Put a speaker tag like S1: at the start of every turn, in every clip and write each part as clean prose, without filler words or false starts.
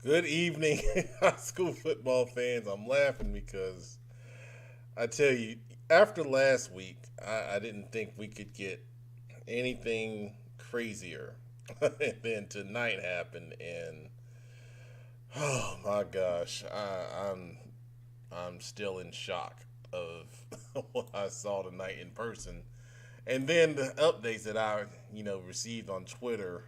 S1: Good evening, high school football fans. I'm laughing because I tell you, after last week, I didn't think we could get anything crazier. And then tonight happened, and oh my gosh, I'm still in shock of what I saw tonight in person. And then the updates that I received on Twitter.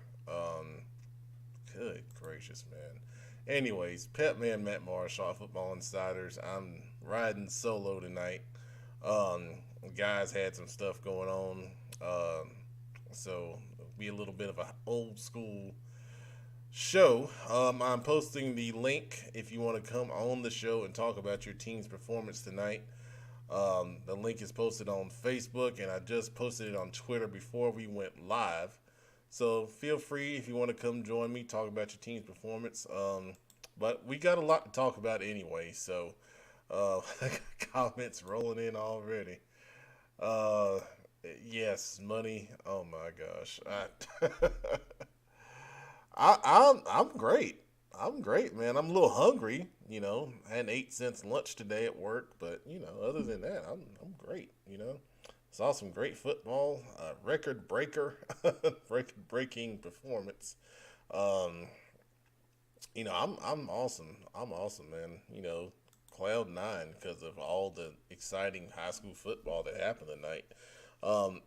S1: Good gracious, man. Anyways, Pep Man Matt Marshall, Football Insiders. I'm riding solo tonight. Guys had some stuff going on, so it'll be a little bit of an old school show. I'm posting the link if you want to come on the show and talk about your team's performance tonight. The link is posted on Facebook, and I just posted it on Twitter before we went live. So feel free if you want to come join me, talk about your team's performance. But we got a lot to talk about anyway, so comments rolling in already. Uh, yes, money. Oh my gosh, I'm great. I'm great, man. I'm a little hungry. I hadn't ate since lunch today at work, but other than that, I'm great. Saw some great football, record breaker, record breaking performance. Um, I'm awesome. I'm awesome, man. Cloud nine because of all the exciting high school football that happened tonight. Um,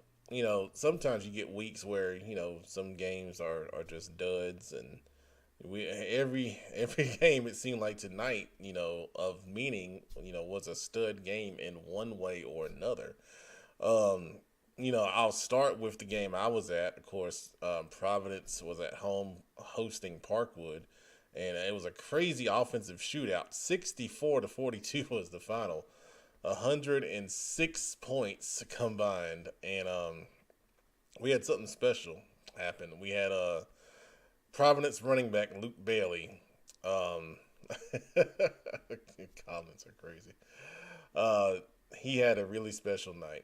S1: sometimes you get weeks where some games are just duds, and we every game it seemed like tonight of meaning was a stud game in one way or another. Um, I'll start with the game I was at. Of course, Providence was at home hosting Parkwood, and it was a crazy offensive shootout. 64-42 was the final. 106 points combined, and we had something special happen. We had Providence running back Luke Bailey. Um, comments are crazy. Uh, he had a really special night.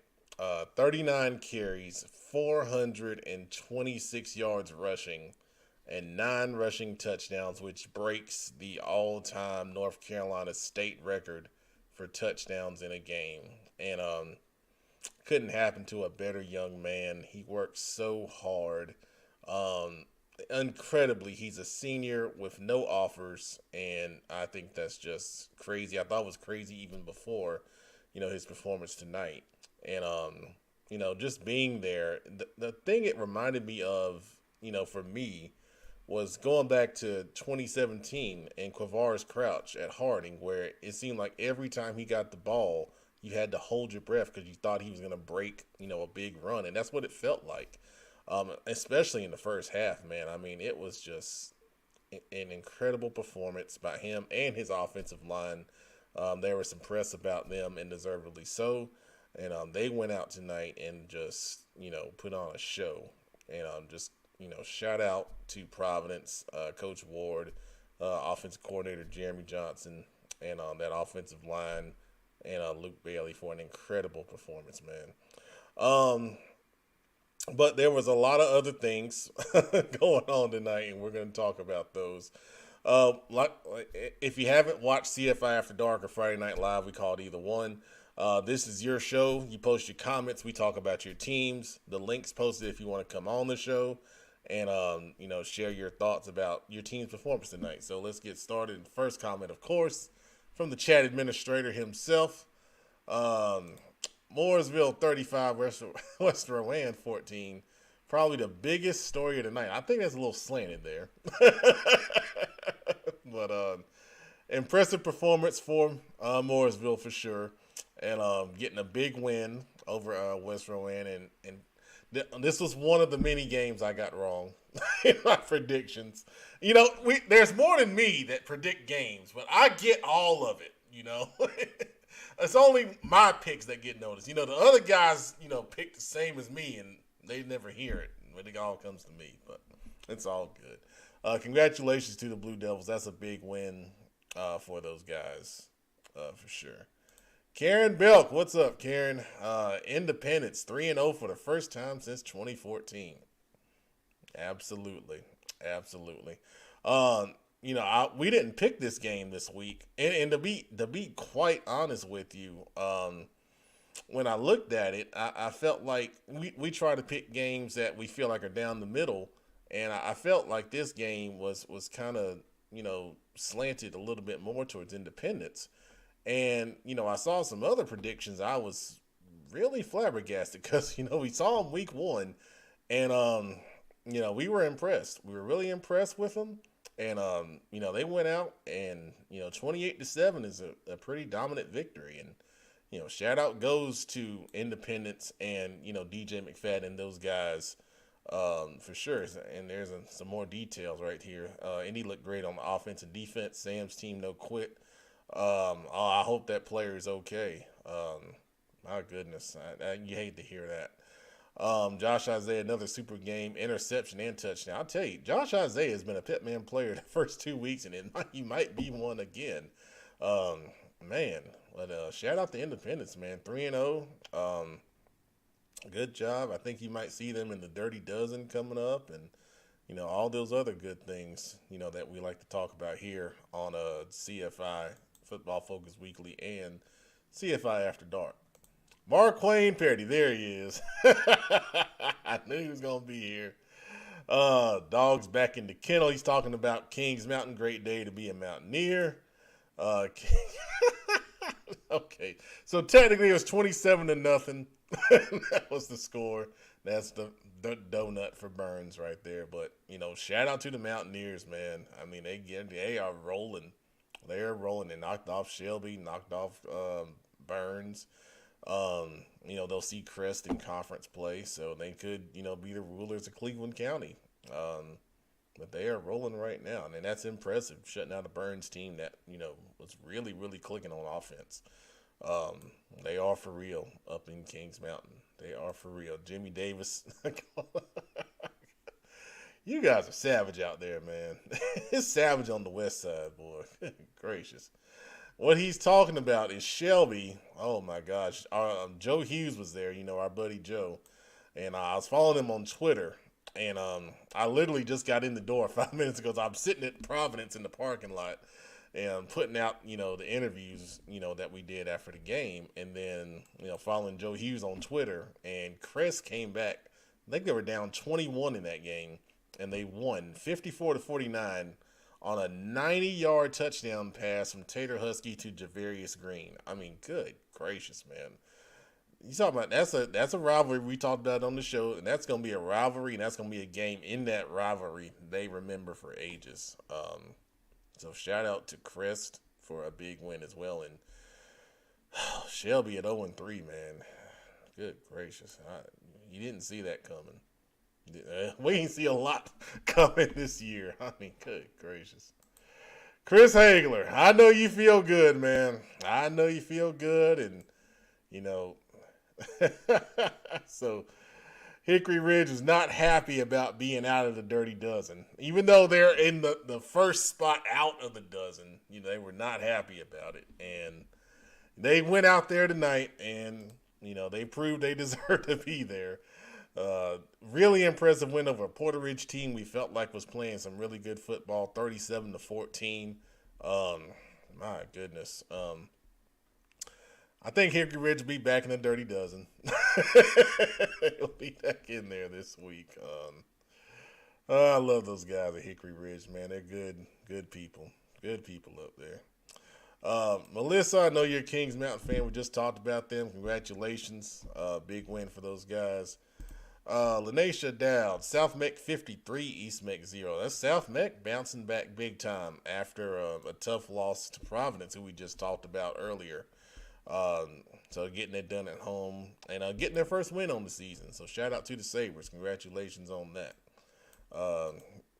S1: 39 carries, 426 yards rushing, and 9 rushing touchdowns, which breaks the all time North Carolina state record for touchdowns in a game. And couldn't happen to a better young man. He worked so hard. Um, Incredibly, he's a senior with no offers, and I think that's just crazy. I thought it was crazy even before, his performance tonight. And just being there, the thing it reminded me of, for me, was going back to 2017 and Quavaris Crouch at Harding, where it seemed like every time he got the ball, you had to hold your breath because you thought he was going to break, a big run, and that's what it felt like. Especially in the first half, man. I mean, it was just an incredible performance by him and his offensive line. There was some press about them, and deservedly so. And they went out tonight and just, put on a show. And just, shout out to Providence, Coach Ward, offensive coordinator Jeremy Johnson, and that offensive line, and Luke Bailey for an incredible performance, man. Um, but there was a lot of other things going on tonight, and we're going to talk about those. If you haven't watched CFI After Dark or Friday Night Live, we call it either one. This is your show. You post your comments. We talk about your teams. The link's posted if you want to come on the show and share your thoughts about your team's performance tonight. So let's get started. First comment, of course, from the chat administrator himself. Um, Mooresville 35, West Rowan 14. Probably the biggest story of the night. I think that's a little slanted there. But impressive performance for Mooresville for sure. And getting a big win over West Rowan. This was one of the many games I got wrong in my predictions. There's more than me that predict games, but I get all of it. It's only my picks that get noticed. The other guys, pick the same as me, and they never hear it when it all comes to me. But it's all good. Congratulations to the Blue Devils. That's a big win for those guys, for sure. Karen Belk, what's up, Karen? Independence 3-0 for the first time since 2014. Absolutely, absolutely. we didn't pick this game this week, and to be quite honest with you, when I looked at it, I felt like we try to pick games that we feel like are down the middle, and I felt like this game was kind of slanted a little bit more towards independence. And I saw some other predictions. I was really flabbergasted because we saw them week one, and we were impressed. We were really impressed with them, and they went out and 28-7 is a pretty dominant victory. And shout out goes to Independence and DJ McFadden and those guys for sure. And there's some more details right here. Indy looked great on the offense and defense. Sam's team no quit. I hope that player is okay. My goodness, you hate to hear that. Josh Isaiah, another super game, interception and touchdown. I'll tell you, Josh Isaiah has been a Pitman player the first 2 weeks, and he might be one again. Man, but shout out to Independence, man. 3-0. Good job. I think you might see them in the Dirty Dozen coming up, and all those other good things that we like to talk about here on CFI Football Focus Weekly and CFI After Dark. Marquane Parody, there he is. I knew he was gonna be here. Dog's back in the kennel. He's talking about Kings Mountain, great day to be a Mountaineer. Okay, so technically it was 27-0. That was the score. That's the donut for Burns right there. But shout out to the Mountaineers, man. I mean, they are rolling. They are rolling. They knocked off Shelby, knocked off Burns. They'll see Crest in conference play, so they could be the rulers of Cleveland County. But they are rolling right now, and that's impressive. Shutting out a Burns team that was really, really clicking on offense. They are for real up in Kings Mountain. They are for real. Jimmy Davis. You guys are savage out there, man. It's savage on the west side, boy. Gracious. What he's talking about is Shelby. Oh, my gosh. Joe Hughes was there, our buddy Joe. And I was following him on Twitter. And I literally just got in the door 5 minutes ago. So I'm sitting at Providence in the parking lot and putting out, the interviews, that we did after the game. And then, following Joe Hughes on Twitter. And Chris came back. I think they were down 21 in that game. And they won 54-49 on a 90-yard touchdown pass from Tater Husky to Javarius Green. I mean, good gracious, man. You talking about that's a rivalry we talked about on the show, and that's gonna be a rivalry, and that's gonna be a game in that rivalry they remember for ages. So shout out to Crest for a big win as well, and Shelby at 0-3, man. Good gracious, you didn't see that coming. We ain't see a lot coming this year. I mean, good gracious. Chris Hagler, I know you feel good, man. I know you feel good, and so Hickory Ridge is not happy about being out of the Dirty Dozen. Even though they're in the first spot out of the dozen, they were not happy about it. And they went out there tonight, and, they proved they deserve to be there. Really impressive win over a Porter Ridge team we felt like was playing some really good football, 37-14. My goodness. I think Hickory Ridge will be back in the Dirty Dozen. He'll be back in there this week. I love those guys at Hickory Ridge, man. They're good people. Good people up there. Melissa, I know you're a Kings Mountain fan. We just talked about them. Congratulations. Big win for those guys. Lanesha Dowd, South Meck 53, East Meck 0. That's South Meck bouncing back big time after a tough loss to Providence, who we just talked about earlier. So getting it done at home and getting their first win on the season. So shout out to the Sabres. Congratulations on that.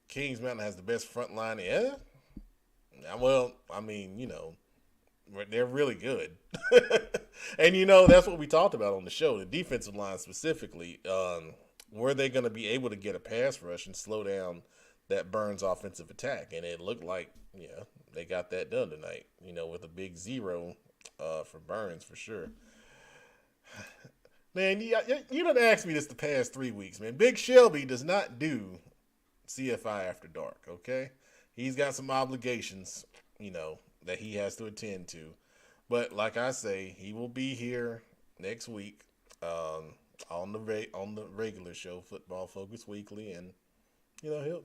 S1: Kings Mountain has the best front line. Yeah. Well, I mean, they're really good. And, that's what we talked about on the show, the defensive line specifically. Were they going to be able to get a pass rush and slow down that Burns offensive attack? And it looked like, they got that done tonight, with a big 0 for Burns for sure. Man, you done asked me this the past 3 weeks, man. Big Shelby does not do CFI After Dark, okay? he's got some obligations, that he has to attend to. But like I say, he will be here next week, um, on the regular show, Football Focus Weekly, and he'll.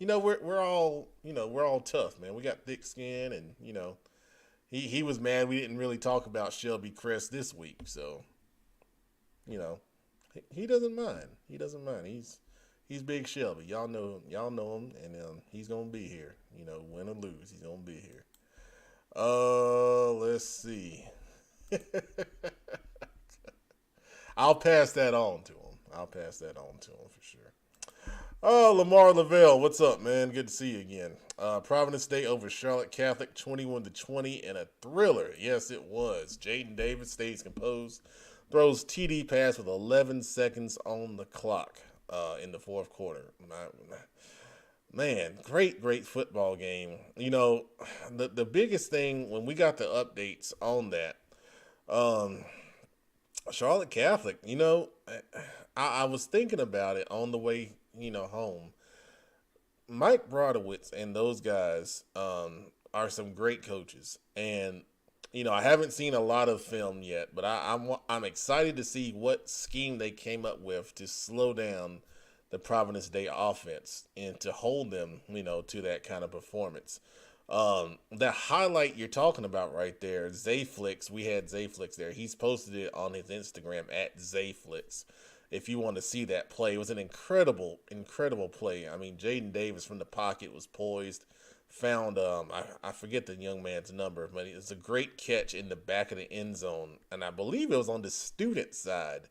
S1: We're all tough, man. We got thick skin, and he was mad we didn't really talk about Shelby Crest this week, so you know he doesn't mind. He doesn't mind. He's Big Shelby. Y'all know him, and he's gonna be here. Win or lose, he's gonna be here. Let's see. I'll pass that on to him. I'll pass that on to him for sure. Oh, Lamar Lavelle, what's up, man? Good to see you again. Providence State over Charlotte Catholic, 21-20, in a thriller. Yes, it was. Jaden Davis stays composed, throws TD pass with 11 seconds on the clock in the fourth quarter. Man, great football game. The biggest thing when we got the updates on that, um, Charlotte Catholic. I was thinking about it on the way, home. Mike Brodowitz and those guys are some great coaches, and I haven't seen a lot of film yet, but I'm excited to see what scheme they came up with to slow down the Providence Day offense and to hold them, to that kind of performance. The highlight you're talking about right there, Zayflix. We had Zayflix there. He's posted it on his Instagram at Zayflix. If you want to see that play, it was an incredible play. I mean, Jaden Davis from the pocket was poised, found I forget the young man's number, but it was a great catch in the back of the end zone, and I believe it was on the student side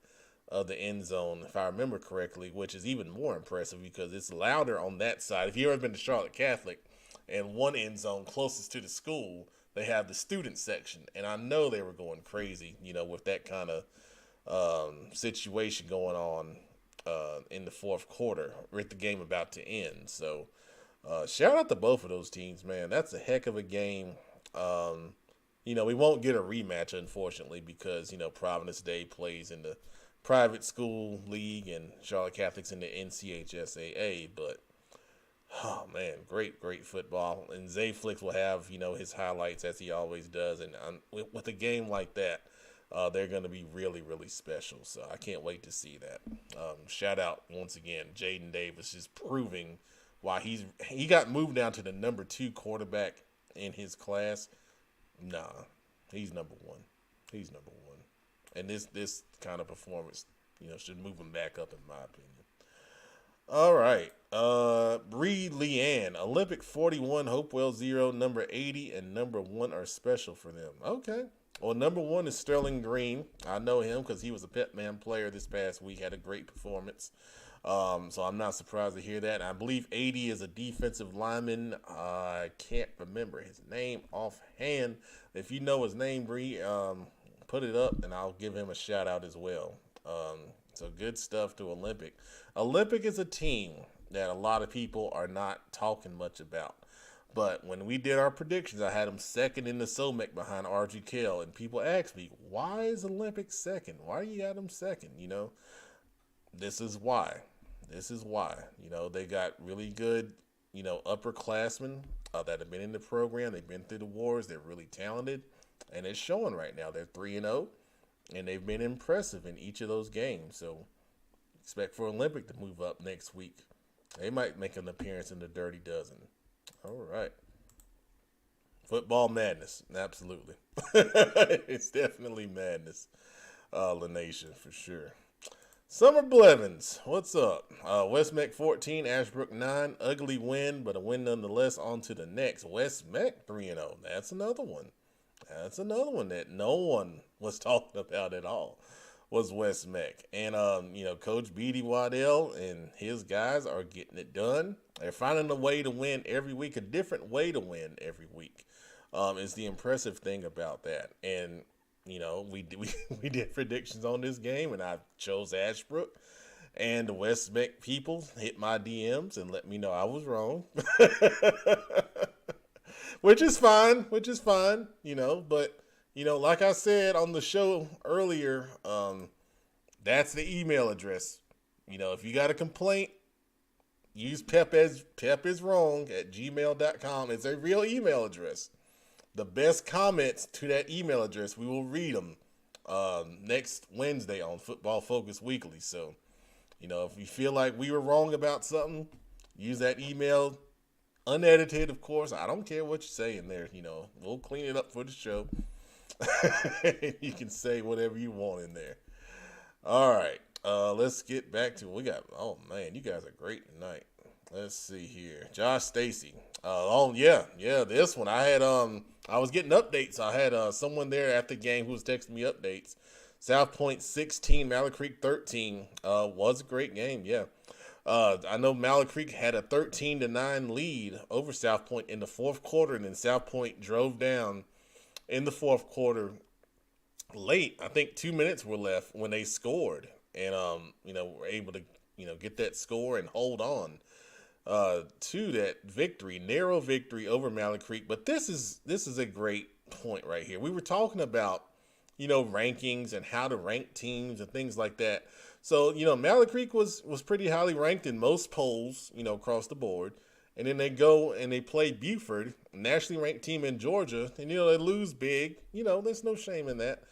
S1: of the end zone, if I remember correctly, which is even more impressive because it's louder on that side. If you've ever been to Charlotte Catholic, and one end zone closest to the school, they have the student section, and I know they were going crazy, with that kind of situation going on in the fourth quarter with the game about to end. So shout out to both of those teams, man. That's a heck of a game. We won't get a rematch, unfortunately, because Providence Day plays in the private school league and Charlotte Catholic's in the NCHSAA, but oh man, great football. And Zayflix will have his highlights as he always does, and with a game like that, they're going to be really special. So I can't wait to see that. Shout out once again, Jaden Davis, just proving why he got moved down to the number 2 quarterback in his class. Nah, he's number 1. He's number 1, and this kind of performance, should move him back up, in my opinion. All right. Bree Leanne, Olympic 41, Hopewell 0, number 80, and number 1 are special for them. Okay. Well, number 1 is Sterling Green. I know him because he was a Petman player this past week, had a great performance. So I'm not surprised to hear that. And I believe 80 is a defensive lineman. I can't remember his name offhand. If you know his name, Bree, put it up, and I'll give him a shout out as well. So good stuff to Olympic. Olympic is a team that a lot of people are not talking much about. But when we did our predictions, I had them second in the SOMEC behind RG Kell. And people asked me, why is Olympic second? Why you got them second? This is why. They got really good, upperclassmen that have been in the program. They've been through the wars. They're really talented. And it's showing right now. They're 3-0. And they've been impressive in each of those games. So expect for Olympic to move up next week. They might make an appearance in the Dirty Dozen. All right. Football madness. Absolutely. It's definitely madness. Lanation, for sure. Summer Blevins, what's up? West Meck 14, Ashbrook 9. Ugly win, but a win nonetheless. On to the next. West Meck 3-0. That's another one. That's another one that no one was talking about at all, was West Meck. And, Coach Beatty Waddell and his guys are getting it done. They're finding a way to win every week, a different way to win every week, is the impressive thing about that. And, we did predictions on this game, and I chose Ashbrook. And the West Meck people hit my DMs and let me know I was wrong. Which is fine, but, like I said on the show earlier, that's the email address. If you got a complaint, use pep is wrong@gmail.com. It's a real email address. The best comments to that email address, we will read them next Wednesday on Football Focus Weekly. So, if you feel like we were wrong about something, use that email, unedited, of course. I don't care what you say in there. We'll clean it up for the show. You can say whatever you want in there. All right, let's get back to what we got. Oh man, you guys are great tonight. Let's see here. Josh Stacy. This one. I was getting updates. I had someone there after the game who was texting me updates. South Point 16, Mallard Creek 13. Was a great game, yeah. I know Mallard Creek had a 13-9 lead over South Point in the fourth quarter, and then South Point drove down in the fourth quarter late. I think 2 minutes were left when they scored, and were able to get that score and hold on to that victory, narrow victory over Mallard Creek. But this is a great point right here. We were talking about rankings and how to rank teams and things like that. So Mallard Creek was pretty highly ranked in most polls across the board. And then they go and they play Buford, a nationally ranked team in Georgia, and they lose big. There's no shame in that.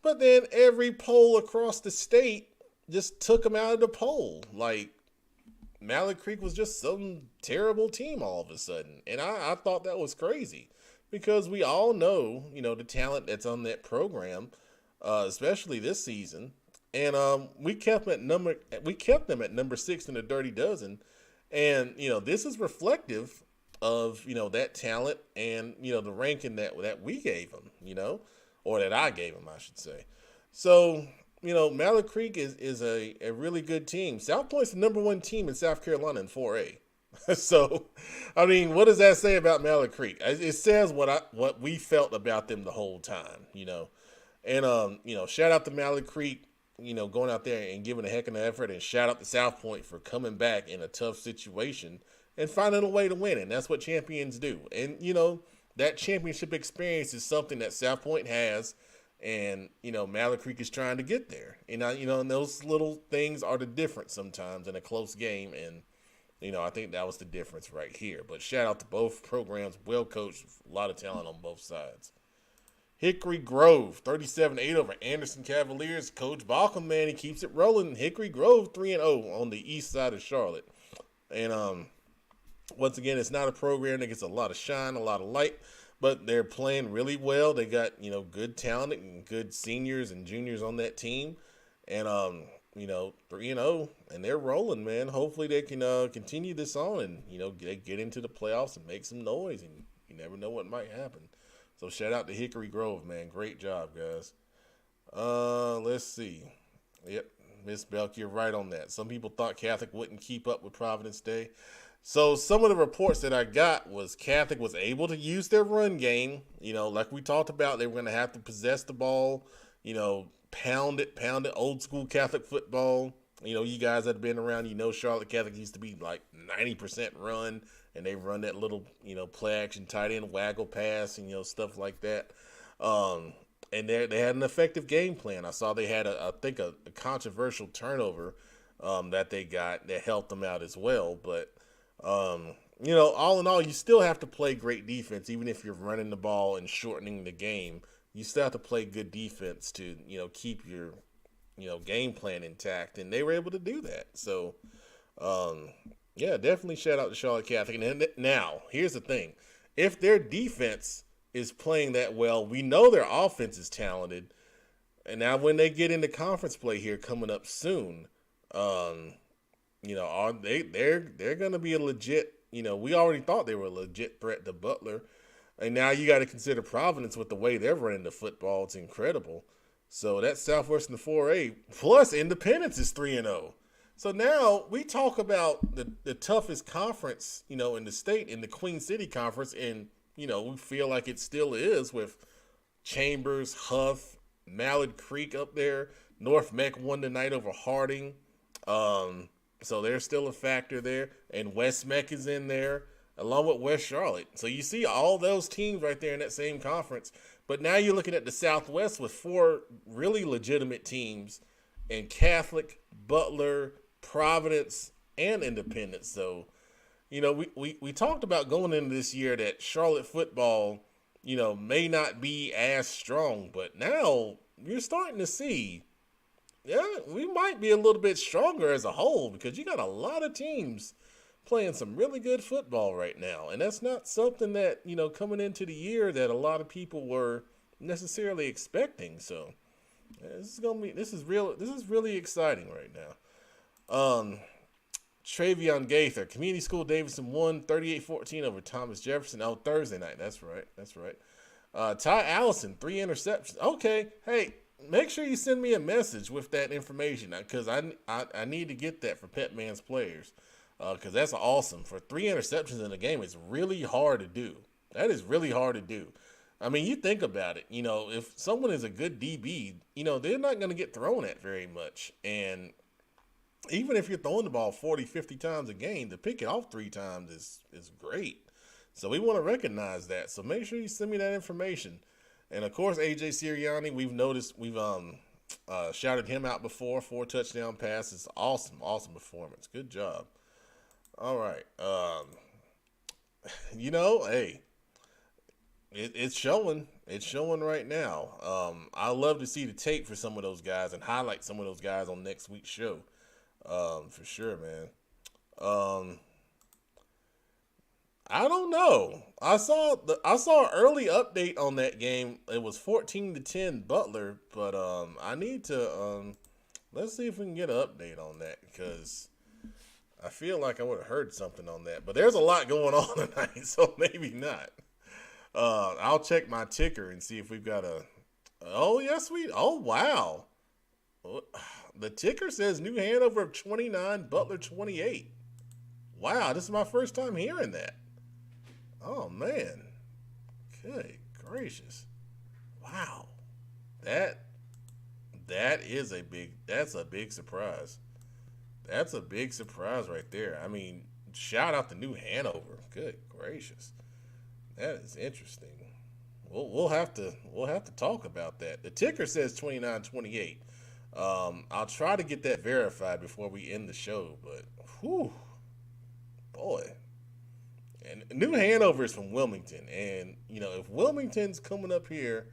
S1: But then every poll across the state just took them out of the poll. Like, Mallard Creek was just some terrible team all of a sudden. And I thought that was crazy because we all know, the talent that's on that program, especially this season. And we kept them at number 6 in the Dirty Dozen. And, this is reflective of, that talent and, the ranking that we gave them, or that I gave them, I should say. So, Mallard Creek is a really good team. South Point's the number 1 team in South Carolina in 4A. So, I mean, what does that say about Mallard Creek? It says what we felt about them the whole time, And, shout out to Mallard Creek, going out there and giving a heck of an effort, and shout out to South Point for coming back in a tough situation and finding a way to win. And that's what champions do. And, that championship experience is something that South Point has. And, Mallard Creek is trying to get there. And, and those little things are the difference sometimes in a close game. And, I think that was the difference right here. But shout out to both programs, well coached, a lot of talent on both sides. Hickory Grove, 37-8 over Anderson Cavaliers. Coach Balcom, man, he keeps it rolling. Hickory Grove, 3-0 on the east side of Charlotte. And once again, it's not a program that gets a lot of shine, a lot of light, but they're playing really well. They got, good talent and good seniors and juniors on that team. And, 3-0, and they're rolling, man. Hopefully they can continue this on and, get into the playoffs and make some noise. And you never know what might happen. So shout out to Hickory Grove, man. Great job, guys. Let's see. Yep, Miss Belk, you're right on that. Some people thought Catholic wouldn't keep up with Providence Day. So some of the reports that I got was Catholic was able to use their run game. Like we talked about, they were going to have to possess the ball, pound it, old school Catholic football. You guys that have been around, Charlotte Catholic used to be like 90% run, and they run that little, play action tight end waggle pass and, stuff like that. And they had an effective game plan. I saw they had, I think, a controversial turnover that they got that helped them out as well. But, all in all, you still have to play great defense, even if you're running the ball and shortening the game. You still have to play good defense to, keep your, game plan intact. And they were able to do that. So, yeah, definitely shout out to Charlotte Catholic. And now, here's the thing. If their defense is playing that well, we know their offense is talented. And now when they get into conference play here coming up soon, they're going to be a legit, we already thought they were a legit threat to Butler. And now you got to consider Providence with the way they're running the football. It's incredible. So that's Southwestern 4A. Plus Independence is 3-0. So now we talk about the toughest conference, in the state, in the Queen City Conference. And, we feel like it still is with Chambers, Huff, Mallard Creek up there. North Meck won tonight over Harding. So there's still a factor there. And West Meck is in there, along with West Charlotte. So you see all those teams right there in that same conference. But now you're looking at the Southwest with 4 really legitimate teams, and Catholic, Butler, Providence, and Independence. So, we talked about going into this year that Charlotte football, may not be as strong, but now you're starting to see, yeah, we might be a little bit stronger as a whole because you got a lot of teams playing some really good football right now. And that's not something that, coming into the year that a lot of people were necessarily expecting. So this is really exciting right now. Travion Gaither, Community School Davidson won 38-14 over Thomas Jefferson. Oh, Thursday night. That's right. Ty Allison, 3 interceptions. Okay, hey, make sure you send me a message with that information because I need to get that for Pet Man's players because that's awesome. For 3 interceptions in a game, it's really hard to do. That is really hard to do. I mean, you think about it. If someone is a good DB, they're not going to get thrown at very much. And even if you're throwing the ball 40, 50 times a game, to pick it off 3 times is great. So we want to recognize that. So make sure you send me that information. And of course, AJ Sirianni, we've shouted him out before. 4 touchdown passes. Awesome performance. Good job. All right. Hey, it's showing. It's showing right now. I love to see the tape for some of those guys and highlight some of those guys on next week's show. For sure, man. I don't know. I saw an early update on that game. It was 14-10 Butler, but I need to let's see if we can get an update on that because I feel like I would have heard something on that. But there's a lot going on tonight, so maybe not. I'll check my ticker and see if we've got a. Oh yes, oh wow. The ticker says New Hanover 29, Butler 28. Wow, this is my first time hearing that. Oh man, good gracious! Wow, that's a big surprise. That's a big surprise right there. I mean, shout out to New Hanover. Good gracious, that is interesting. We'll have to talk about that. The ticker says 29-28. I'll try to get that verified before we end the show, but whew, boy. And New Hanover is from Wilmington, and if Wilmington's coming up here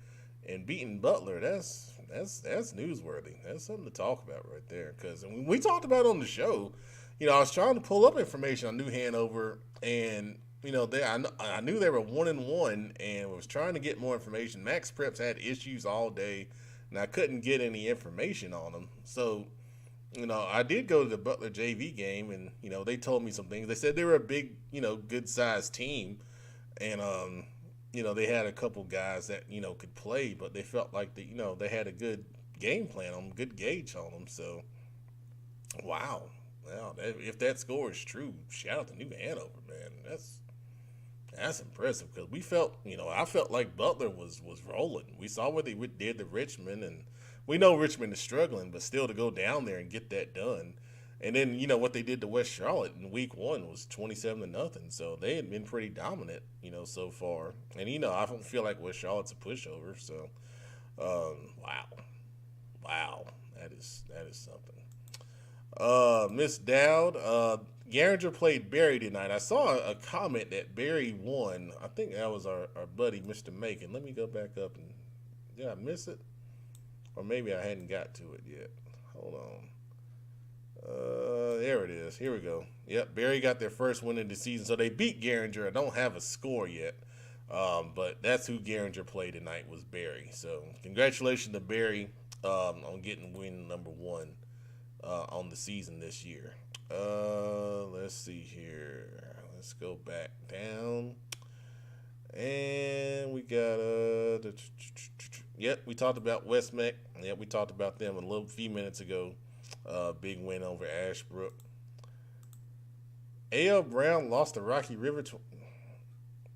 S1: and beating Butler, that's newsworthy. That's something to talk about right there. Because when we talked about it on the show, I was trying to pull up information on New Hanover, and I knew they were 1-1, and was trying to get more information. Max Preps had issues all day, and I couldn't get any information on them. So, I did go to the Butler JV game, and they told me some things. They said they were a big, good sized team, and they had a couple guys that could play, but they felt like they had a good game plan on them, good gauge on them. So, wow, if that score is true, shout out to New Hanover, man. That's impressive because we felt, I felt like Butler was rolling. We saw what they did to Richmond, and we know Richmond is struggling, but still to go down there and get that done. And then, what they did to West Charlotte in week 1 was 27-0. So they had been pretty dominant, so far. And, I don't feel like West Charlotte's a pushover. So, wow, that is something. Miss Dowd, Garinger played Barry tonight. I saw a comment that Barry won. I think that was our buddy, Mr. Macon. Let me go back up and did I miss it? Or maybe I hadn't got to it yet. Hold on. There it is. Here we go. Yep, Barry got their first win of the season. So they beat Garinger. I don't have a score yet. But that's who Garinger played tonight was Barry. So congratulations to Barry on getting win number 1 on the season this year. Let's see here. Let's go back down. And we got we talked about Westmeck. Yep, we talked about them a few minutes ago. Big win over Ashbrook. A.L. Brown lost to Rocky River.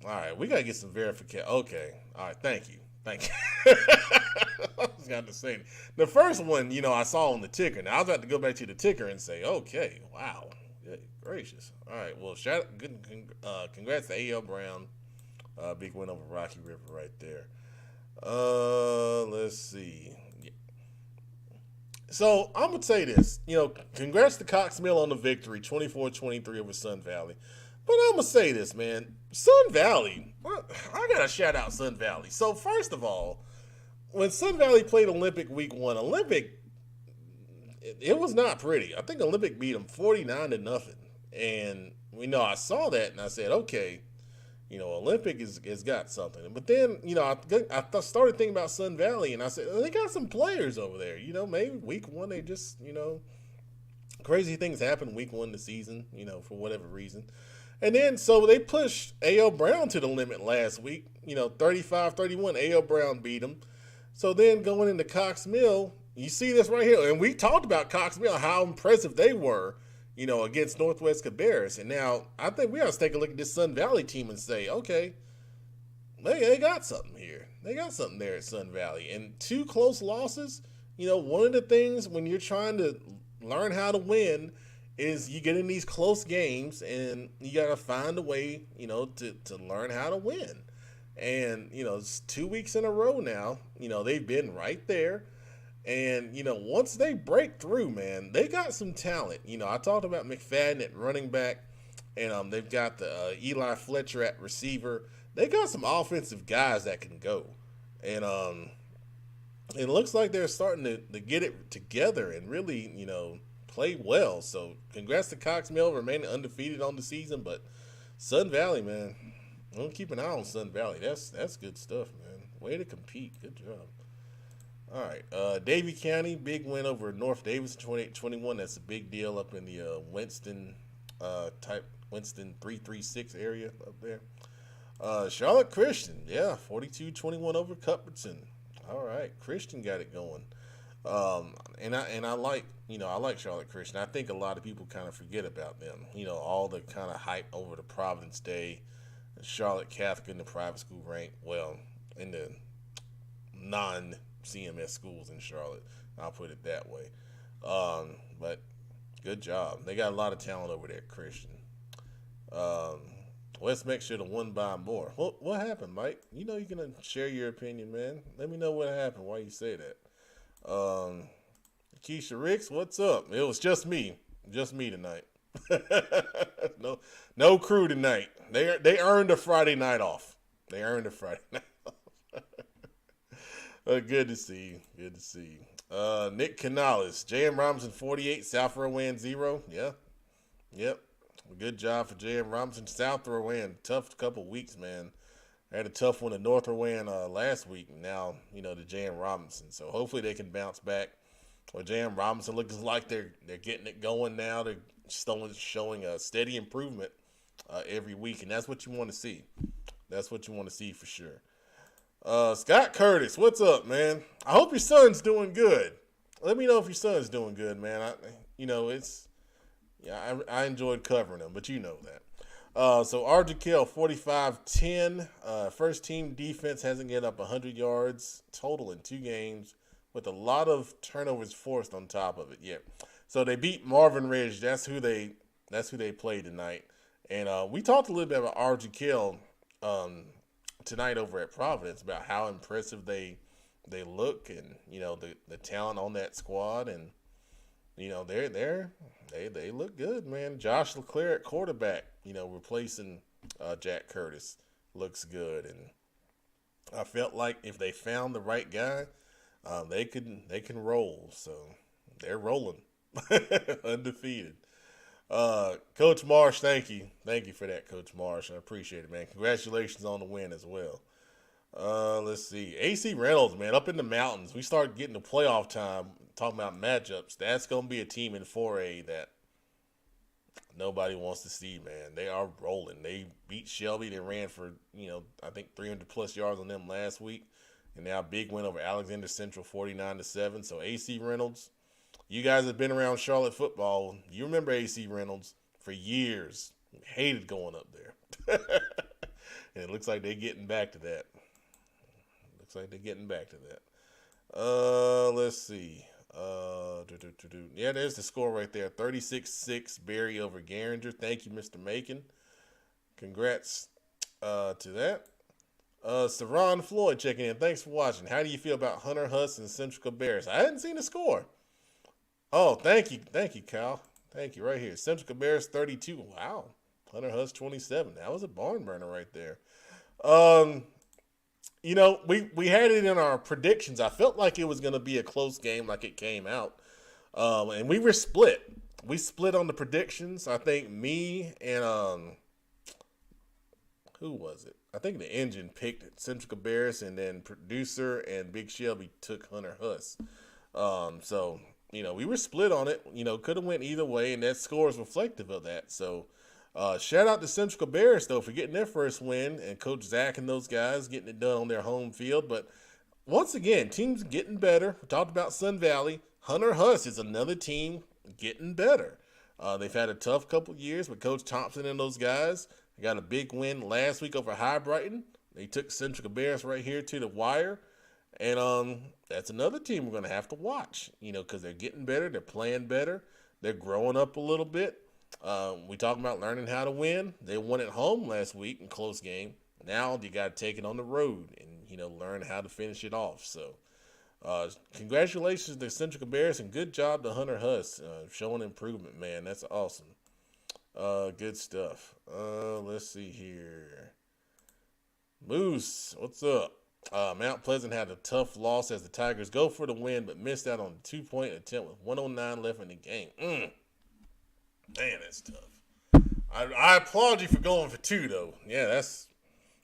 S1: All right, we gotta get some verification. Okay, all right, thank you. I was going to say the first one, I saw on the ticker. Now I was about to go back to the ticker and say, okay, wow, good gracious. All right, well, congrats to A.L. Brown. Big win over Rocky River right there. Let's see. So I'm gonna say this. Congrats to Cox Mill on the victory, 24-23 over Sun Valley. But I'm gonna say this, man. Sun Valley. Well, I gotta shout out Sun Valley. So first of all, when Sun Valley played Olympic Week One, Olympic it was not pretty. I think Olympic beat them 49-0, and I saw that and I said, okay, Olympic has got something. But then, started thinking about Sun Valley, and I said, they got some players over there. Maybe week one they just, crazy things happen week one of the season, for whatever reason. And then, so they pushed A.L. Brown to the limit last week. 35-31, A.L. Brown beat them. So then going into Cox Mill, you see this right here. And we talked about Cox Mill, how impressive they were, against Northwest Cabarrus. And now I think we have to take a look at this Sun Valley team and say, okay, they got something here. They got something there at Sun Valley. And two close losses, one of the things when you're trying to learn how to win is you get in these close games and you got to find a way, to learn how to win. And, it's 2 weeks in a row now, they've been right there. And, once they break through, man, they got some talent. I talked about McFadden at running back, and they've got the Eli Fletcher at receiver. They got some offensive guys that can go. And it looks like they're starting to get it together and really, play well. So congrats to Cox Mill remaining undefeated on the season. But Sun Valley, man, I'm going to keep an eye on Sun Valley. That's good stuff, man. Way to compete. Good job. All right, Davie County, big win over North Davis, 28-21. That's a big deal up in the Winston Winston 336 area up there. Charlotte Christian, yeah, 42-21 over Cuthbertson. All right, Christian got it going. And I like I like Charlotte Christian. I think a lot of people kind of forget about them. All the kind of hype over the Providence Day, Charlotte Catholic in the private school rank. Well, in the non CMS schools in Charlotte. I'll put it that way. But good job. They got a lot of talent over there at Christian. West Mex should have won by more. What happened, Mike? You can share your opinion, man. Let me know what happened. Why you say that? Keisha Ricks, what's up? It was just me tonight. No crew tonight. They earned a Friday night off. Good to see you. Good to see you. Nick Canales, J.M. Robinson 48, South Rowan 0. Yeah. Yep. Good job for J.M. Robinson. South Rowan, tough couple weeks, man. I had a tough one at North Rowan last week. Now, the J.M. Robinson. So hopefully they can bounce back. Well, J.M. Robinson looks like they're getting it going now. They're showing a steady improvement every week, and that's what you want to see. That's what you want to see for sure. Scott Curtis, what's up, man? I hope your son's doing good. Let me know if your son's doing good, man. I enjoyed covering him, but you know that. So Arjikel 45-10. First team defense hasn't get up 100 yards total in 2 games, with a lot of turnovers forced on top of it. Yeah. So they beat Marvin Ridge. That's who they played tonight. And we talked a little bit about Arjikel tonight over at Providence about how impressive they look, and the talent on that squad, and they look good, man. Josh LeClaire at quarterback, replacing Jack Curtis, looks good, and I felt like if they found the right guy, they can roll. So they're rolling, undefeated. Coach Marsh, thank you for that, Coach Marsh. I appreciate it, man. Congratulations on the win as well. Let's see, AC Reynolds, man, up in the mountains. We start getting to playoff time, talking about matchups. That's gonna be a team in 4A that nobody wants to see, man. They are rolling. They beat Shelby. They ran for I think 300 plus yards on them last week, and now big win over Alexander Central 49-7. So AC Reynolds. You guys have been around Charlotte football. You remember AC Reynolds for years. Hated going up there. And it looks like they're getting back to that. Let's see. Yeah, there's the score right there. 36-6, Barry over Garinger. Thank you, Mr. Macon. Congrats to that. Saron Floyd checking in. Thanks for watching. How do you feel about Hunter Huss and Central Cabarrus? I hadn't seen the score. Oh, thank you, Kyle. Thank you. Right here, Central Bears 32. Wow, Hunter Huss 27. That was a barn burner right there. Um, we had it in our predictions. I felt like it was going to be a close game, like it came out. And we were split. We split on the predictions. I think me and who was it? I think the engine picked Central Cabarrus, and then producer and Big Shelby took Hunter Huss. So we were split on it. Could have went either way, and that score is reflective of that. So, shout out to Central Cabarrus though for getting their first win, and Coach Zach and those guys getting it done on their home field. But once again, teams getting better. We talked about Sun Valley. Hunter Huss is another team getting better. They've had a tough couple years with Coach Thompson and those guys. They got a big win last week over High Brighton. They took Central Cabarrus right here to the wire. And that's another team we're going to have to watch, because they're getting better. They're playing better. They're growing up a little bit. We talking about learning how to win. They won at home last week in close game. Now you got to take it on the road and, learn how to finish it off. So, congratulations to Central Cabarrus and good job to Hunter Huss showing improvement, man. That's awesome. Good stuff. Let's see here. Moose, what's up? Mount Pleasant had a tough loss as the Tigers go for the win, but missed out on a 2-point attempt with 109 left in the game. Man, that's tough. I applaud you for going for two, though. Yeah,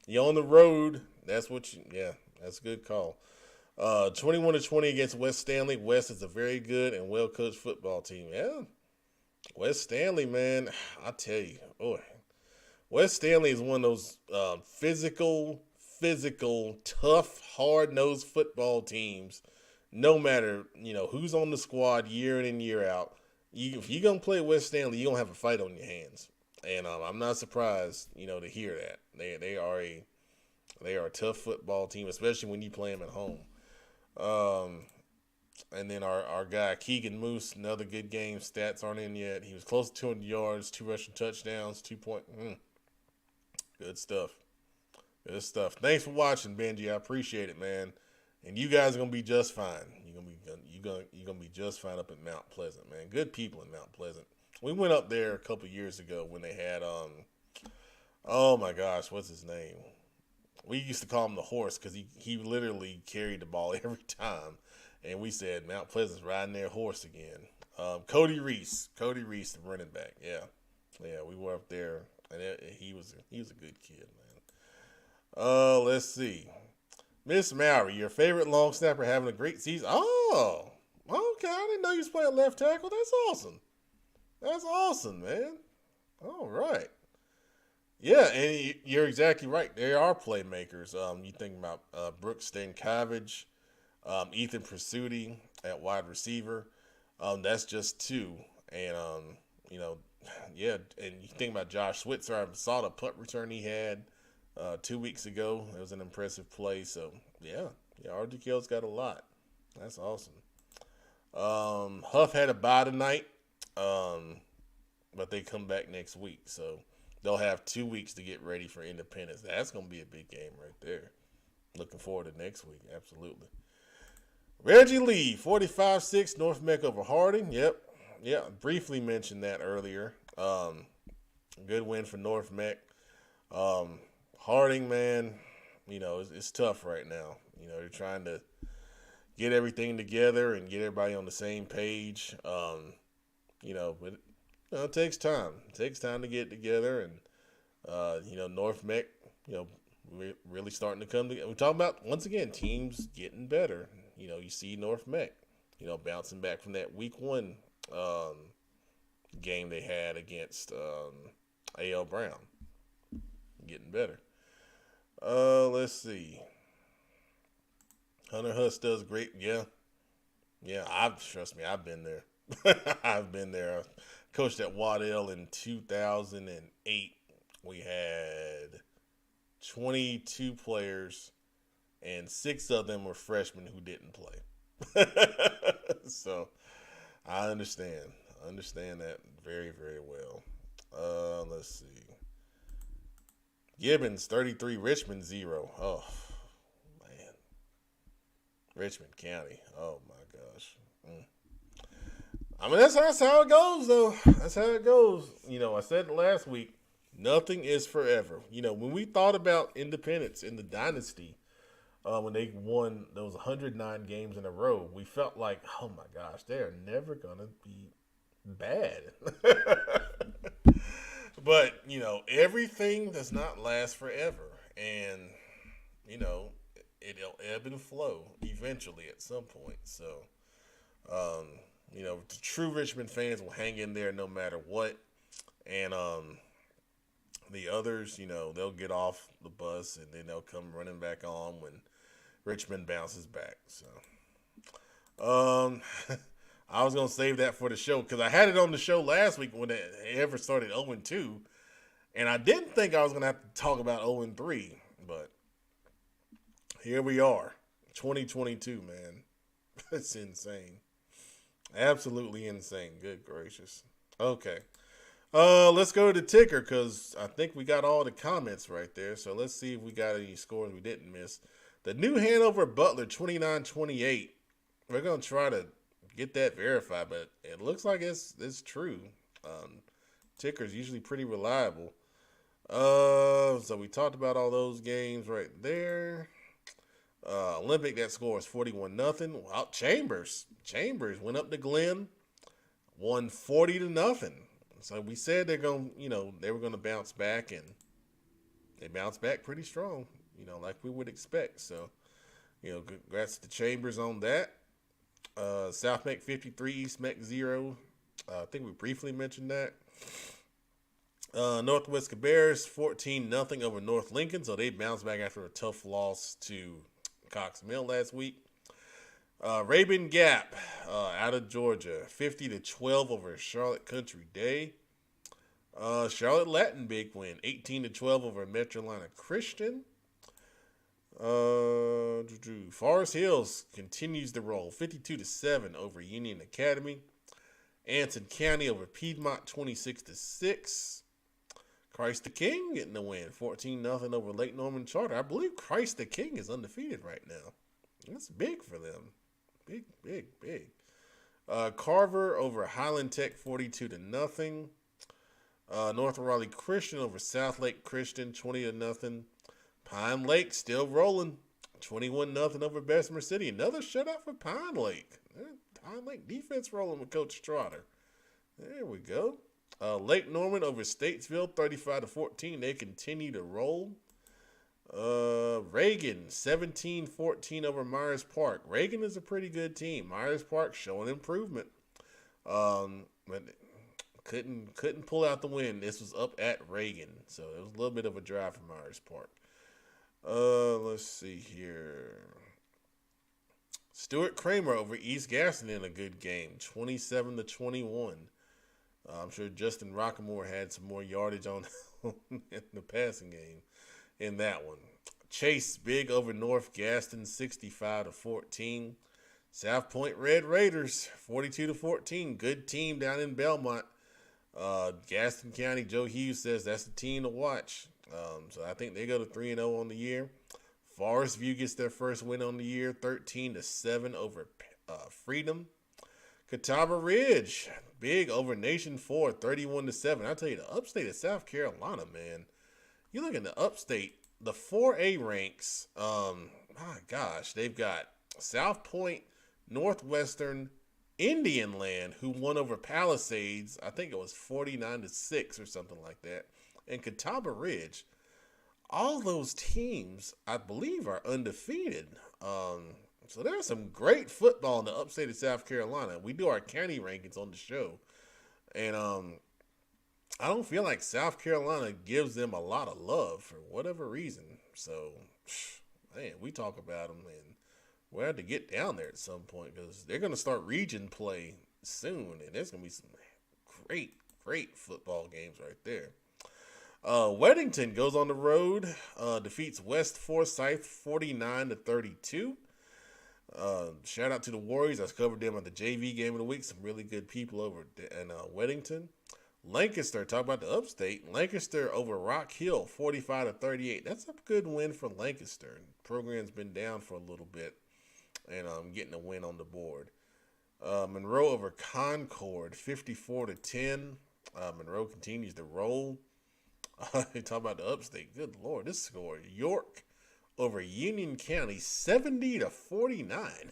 S1: you're on the road. That's a good call. 21-20 against West Stanley. West is a very good and well-coached football team. Yeah, West Stanley, man, I tell you, boy, West Stanley is one of those physical, tough, hard-nosed football teams. No matter who's on the squad year in and year out, if you're gonna play West Stanley, you're gonna have a fight on your hands. And I'm not surprised, to hear that they are a tough football team, especially when you play them at home. And then our guy Keegan Moose, another good game. Stats aren't in yet. He was close to 200 yards, 2 rushing touchdowns, 2 point. Good stuff. Good stuff. Thanks for watching, Benji. I appreciate it, man. And you guys are gonna be just fine. You're gonna be just fine up at Mount Pleasant, man. Good people in Mount Pleasant. We went up there a couple years ago when they had oh my gosh, what's his name? We used to call him the horse because he literally carried the ball every time. And we said Mount Pleasant's riding their horse again. Cody Reese, the running back. Yeah, we were up there, and he was a good kid, man. Let's see, Miss Mowry, your favorite long snapper having a great season. Oh, okay, I didn't know you was playing left tackle. That's awesome. That's awesome, man. All right. Yeah, and you're exactly right. They are playmakers. You think about Brooks Stankovich, Ethan Pursuti at wide receiver. That's just two. And, yeah, and you think about Josh Switzer. I saw the punt return he had 2 weeks ago. It was an impressive play. So, yeah, RGK's got a lot. That's awesome. Huff had a bye tonight, but they come back next week. So they'll have 2 weeks to get ready for Independence. That's going to be a big game right there. Looking forward to next week. Absolutely. Reggie Lee, 45-6, North Meck over Harding. Yep. Yeah, briefly mentioned that earlier. Good win for North Meck. Harding, man, it's tough right now. They're trying to get everything together and get everybody on the same page. But it takes time. It takes time to get together. And, North Meck, we're really starting to come together. We're talking about, once again, teams getting better. You see North Meck, bouncing back from that week 1 game they had against A.L. Brown. Getting better. Let's see. Hunter Huss does great. Yeah. Trust me, I've been there. I've been there. I coached at Waddell in 2008. We had 22 players, and 6 of them were freshmen who didn't play. So I understand. I understand that very, very well. Let's see. Gibbons, 33. Richmond, 0. Oh, man. Richmond County. Oh, my gosh. I mean, that's how it goes, though. That's how it goes. I said last week, nothing is forever. When we thought about independence in the dynasty, when they won those 109 games in a row, we felt like, oh my gosh, they are never gonna be bad. But everything does not last forever, and you know, it'll ebb and flow eventually at some point. So, um, the true Richmond fans will hang in there no matter what, and the others, they'll get off the bus and then they'll come running back on when Richmond bounces back. So, um, I was gonna save that for the show because I had it on the show last week when it ever started 0-2, and I didn't think I was gonna have to talk about 0-3, but here we are, 2022, man. It's insane, absolutely insane. Good gracious. Okay, let's go to the ticker because I think we got all the comments right there. So let's see if we got any scores we didn't miss. The New Hanover Butler 29-28. We're gonna try to get that verified, but it looks like it's true. Ticker's usually pretty reliable. So we talked about all those games right there. Olympic, that score is 41-0. Wow, Chambers went up to Glenn, won 40-0. So we said they were gonna bounce back, and they bounced back pretty strong. Like we would expect. So, congrats to Chambers on that. South Meck 53, East Meck 0. I think we briefly mentioned that. Northwest Cabarrus 14-0 over North Lincoln, so they bounced back after a tough loss to Cox Mill last week. Rabun Gap out of Georgia 50-12 over Charlotte Country Day. Charlotte Latin big win 18-12 over Metrolina Christian. Forest Hills continues to roll 52-7 over Union Academy. Anson County over Piedmont 26-6. Christ the King getting the win 14-0 over Lake Norman Charter. I believe Christ the King is undefeated right now. That's big for them. Big. Carver over Highland Tech 42-0. North Raleigh Christian over South Lake Christian 20-0. Pine Lake still rolling 21-0 over Bessemer City. Another shutout for Pine Lake. Pine Lake defense rolling with Coach Trotter. There we go. Lake Norman over Statesville 35-14. They continue to roll. Reagan 17-14 over Myers Park. Reagan is a pretty good team. Myers Park showing improvement. But couldn't pull out the win. This was up at Reagan, so it was a little bit of a drive for Myers Park. Let's see here. Stuart Kramer over East Gaston in a good game, 27-21. I'm sure Justin Rockamore had some more yardage on in the passing game in that one. Chase big over North Gaston, 65-14. South Point Red Raiders, 42-14. Good team down in Belmont. Gaston County, Joe Hughes says that's the team to watch. So I think they go to 3-0 on the year. Forest View gets their first win on the year, 13-7 over Freedom. Catawba Ridge, big over Nation 4, 31-7. I tell you, the upstate of South Carolina, man. You look at the upstate, the 4A ranks. My gosh, they've got South Point, Northwestern, Indian Land, who won over Palisades. I think it was 49-6 or something like that. And Catawba Ridge. All those teams, I believe, are undefeated. So there's some great football in the upstate of South Carolina. We do our county rankings on the show. And I don't feel like South Carolina gives them a lot of love for whatever reason. So, man, we talk about them, and we'll have to get down there at some point because they're going to start region play soon. And there's going to be some great football games right there. Weddington goes on the road, defeats West Forsyth 49-32. Shout out to the Warriors. I covered them at the JV game of the week. Some really good people over in Weddington. Lancaster, talk about the upstate. Lancaster over Rock Hill 45-38. That's a good win for Lancaster. The program's been down for a little bit, and getting a win on the board. Monroe over Concord, 54-10. Monroe continues to roll. You talk about the upstate. Good Lord, this score. York over Union County, 70-49.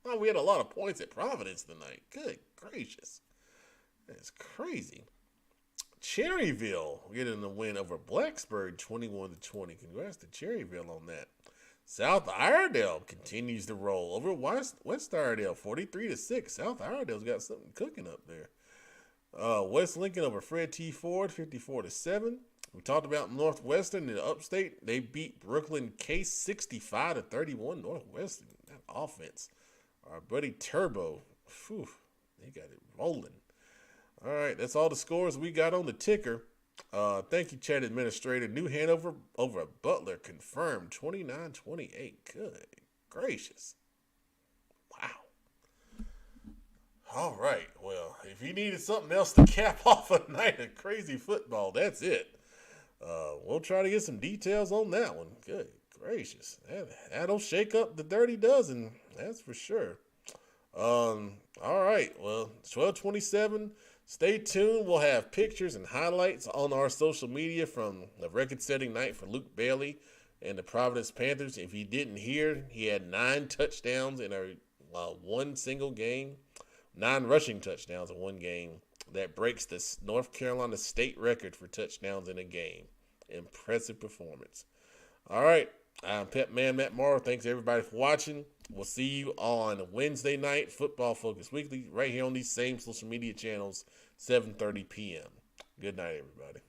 S1: Oh, we had a lot of points at Providence tonight. Good gracious. That's crazy. Cherryville getting the win over Blacksburg, 21-20. Congrats to Cherryville on that. South Iredale continues to roll over West Iredale, 43-6. South Iredale's got something cooking up there. West Lincoln over Fred T. Ford, 54-7. We talked about Northwestern in the upstate. They beat Brooklyn Case 65-31. Northwestern, that offense. Our buddy Turbo, whew, they got it rolling. All right, that's all the scores we got on the ticker. Thank you, Chat Administrator. New Hanover over Butler confirmed, 29-28. Good gracious. Wow. All right, well, if you needed something else to cap off a night of crazy football, that's it. We'll try to get some details on that one. Good gracious. That'll shake up the Dirty Dozen, that's for sure. All right, well, 12:27. Stay tuned. We'll have pictures and highlights on our social media from the record-setting night for Luke Bailey and the Providence Panthers. If you didn't hear, he had 9 touchdowns in one single game, 9 rushing touchdowns in one game. That breaks the North Carolina state record for touchdowns in a game. Impressive performance. All right, I'm Pep Man Matt Morrow. Thanks, everybody, for watching. We'll see you on Wednesday night, Football Focus Weekly, right here on these same social media channels, 7:30 p.m. Good night, everybody.